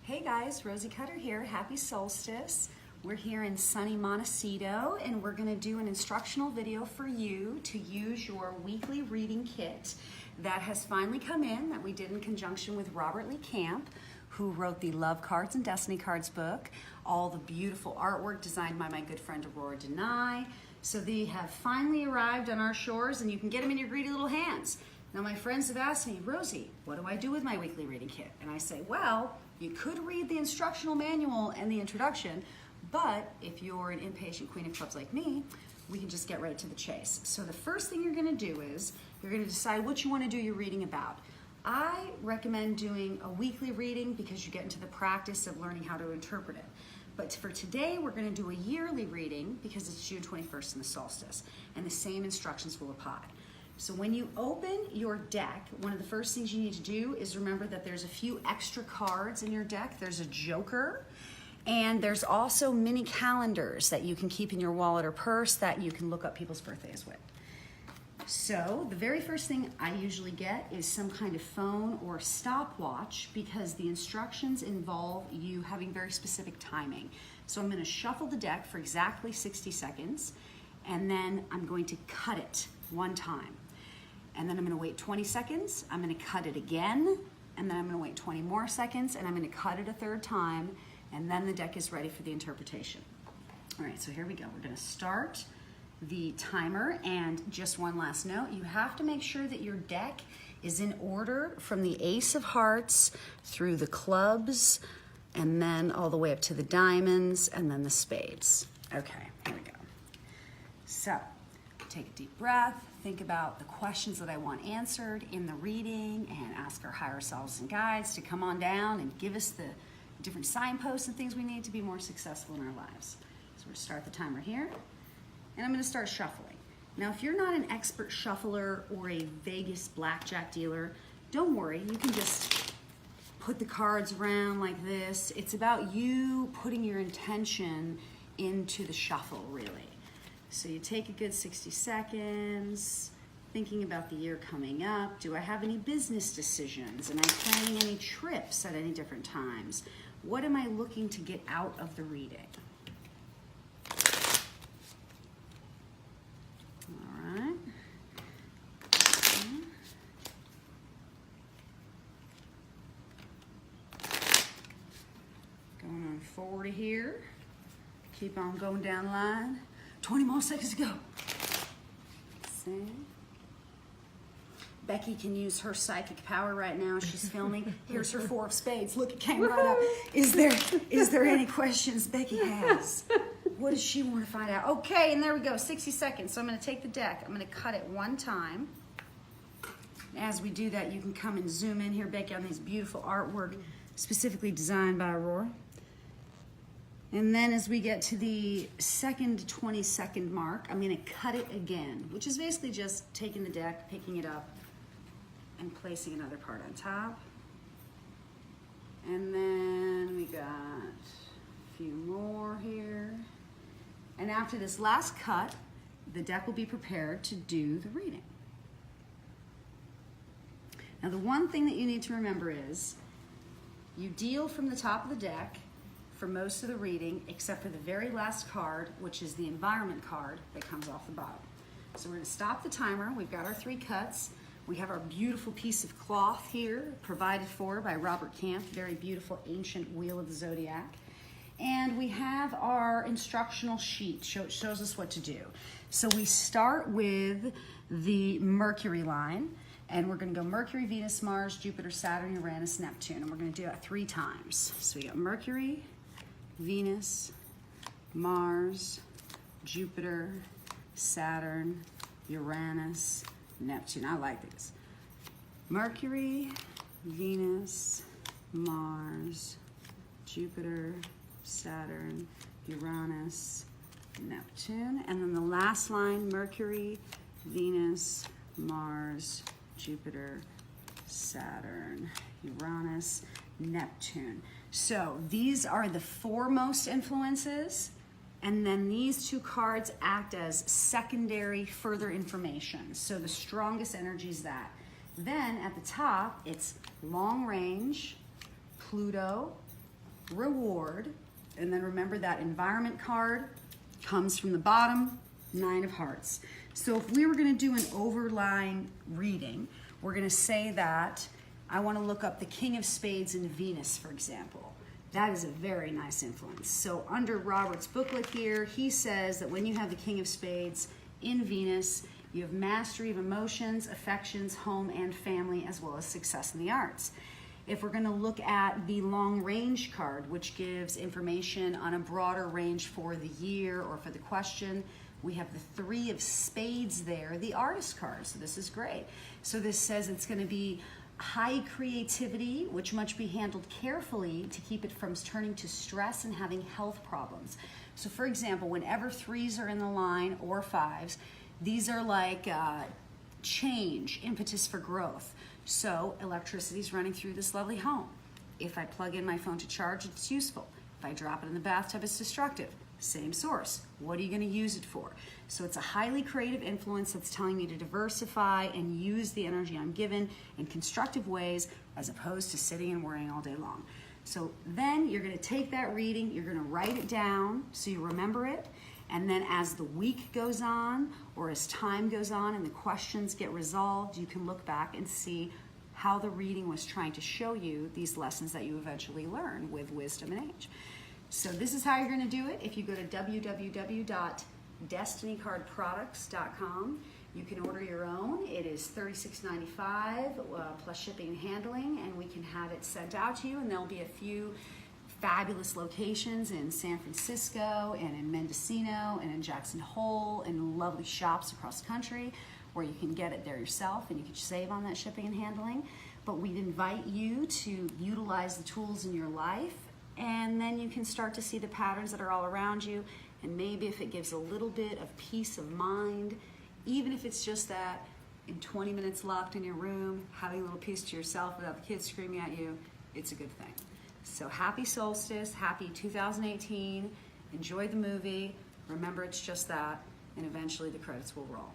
Hey guys, Rosie Cutter here. Happy solstice. We're here in sunny Montecito and we're going to do an instructional video for you to use your weekly reading kit that has finally come in, that we did in conjunction with Robert Lee Camp, who wrote the Love Cards and Destiny Cards book, all the beautiful artwork designed by my good friend Aurora Denai. So they have finally arrived on our shores and you can get them in your greedy little hands. Now my friends have asked me, Rosie, what do I do with my weekly reading kit? And I say, well, you could read the instructional manual and the introduction, but if you're an impatient queen of clubs like me, we can just get right to the chase. So the first thing you're gonna do is, you're gonna decide what you wanna do your reading about. I recommend doing a weekly reading because you get into the practice of learning how to interpret it. But for today, we're gonna do a yearly reading because it's June 21st and the solstice, and the same instructions will apply. So when you open your deck, one of the first things you need to do is remember that there's a few extra cards in your deck. There's a joker, and there's also mini calendars that you can keep in your wallet or purse that you can look up people's birthdays with. So the very first thing I usually get is some kind of phone or stopwatch because the instructions involve you having very specific timing. So I'm going to shuffle the deck for exactly 60 seconds, and then I'm going to cut it one time. And then I'm gonna wait 20 seconds, I'm gonna cut it again, and then I'm gonna wait 20 more seconds, and I'm gonna cut it a third time, and then the deck is ready for the interpretation. All right, so here we go. We're gonna start the timer, and just one last note, you have to make sure that your deck is in order from the Ace of Hearts through the clubs, and then all the way up to the diamonds, and then the spades. Okay, here we go. So, take a deep breath, think about the questions that I want answered in the reading, and ask our higher selves and guides to come on down and give us the different signposts and things we need to be more successful in our lives. So we're gonna start the timer here, and I'm gonna start shuffling. Now, if you're not an expert shuffler or a Vegas blackjack dealer, don't worry, you can just put the cards around like this. It's about you putting your intention into the shuffle, really. So you take a good 60 seconds, thinking about the year coming up. Do I have any business decisions? Am I planning any trips at any different times? What am I looking to get out of the reading? All right. Going on 40 here. Keep on going down the line. 20 more seconds to go. See? Becky can use her psychic power right now. She's filming. Here's her 4 of spades. Look, it came right up. Is there any questions Becky has? What does she want to find out? Okay, and there we go, 60 seconds. So I'm gonna take the deck. I'm gonna cut it one time. As we do that, you can come and zoom in here, Becky, on these beautiful artwork specifically designed by Aurora. And then as we get to the second 20-second mark, I'm gonna cut it again, which is basically just taking the deck, picking it up, and placing another part on top. And then we got a few more here. And after this last cut, the deck will be prepared to do the reading. Now the one thing that you need to remember is, you deal from the top of the deck for most of the reading, except for the very last card, which is the environment card that comes off the bottom. So we're gonna stop the timer. We've got our 3 cuts. We have our beautiful piece of cloth here, provided for by Robert Camp, very beautiful ancient wheel of the zodiac. And we have our instructional sheet, shows us what to do. So we start with the Mercury line, and we're gonna go Mercury, Venus, Mars, Jupiter, Saturn, Uranus, Neptune, and we're gonna do that 3 times. So we got Mercury, Venus, Mars, Jupiter, Saturn, Uranus, Neptune. I like these. Mercury, Venus, Mars, Jupiter, Saturn, Uranus, Neptune. And then the last line, Mercury, Venus, Mars, Jupiter, Saturn, Uranus, Neptune. So these are the foremost influences, and then these 2 cards act as secondary further information. So the strongest energy is that. Then at the top, it's long range, Pluto, reward, and then remember that environment card comes from the bottom, 9 of hearts. So if we were going to do an overlying reading, we're going to say that I want to look up the King of Spades in Venus, for example. That is a very nice influence. So under Robert's booklet here, he says that when you have the King of Spades in Venus, you have mastery of emotions, affections, home, and family, as well as success in the arts. If we're going to look at the long range card, which gives information on a broader range for the year or for the question, we have the 3 of Spades there, the artist card. So this is great. So this says it's going to be high creativity, which must be handled carefully to keep it from turning to stress and having health problems. So for example, whenever 3s are in the line or 5s, these are like change, impetus for growth. So electricity is running through this lovely home. If I plug in my phone to charge, it's useful. If I drop it in the bathtub, it's destructive. Same source. What are you going to use it for? So it's a highly creative influence that's telling me to diversify and use the energy I'm given in constructive ways as opposed to sitting and worrying all day long. So then you're going to take that reading, you're going to write it down so you remember it, and then as the week goes on or as time goes on and the questions get resolved, you can look back and see how the reading was trying to show you these lessons that you eventually learn with wisdom and age. So this is how you're going to do it. If you go to www.destinycardproducts.com, you can order your own. It is $36.95 plus shipping and handling, and we can have it sent out to you. And there'll be a few fabulous locations in San Francisco and in Mendocino and in Jackson Hole and lovely shops across the country where you can get it there yourself and you can save on that shipping and handling. But we'd invite you to utilize the tools in your life, and then you can start to see the patterns that are all around you. And maybe if it gives a little bit of peace of mind, even if it's just that in 20 minutes locked in your room, having a little peace to yourself without the kids screaming at you, it's a good thing. So happy solstice, happy 2018, enjoy the movie, remember it's just that, and eventually the credits will roll.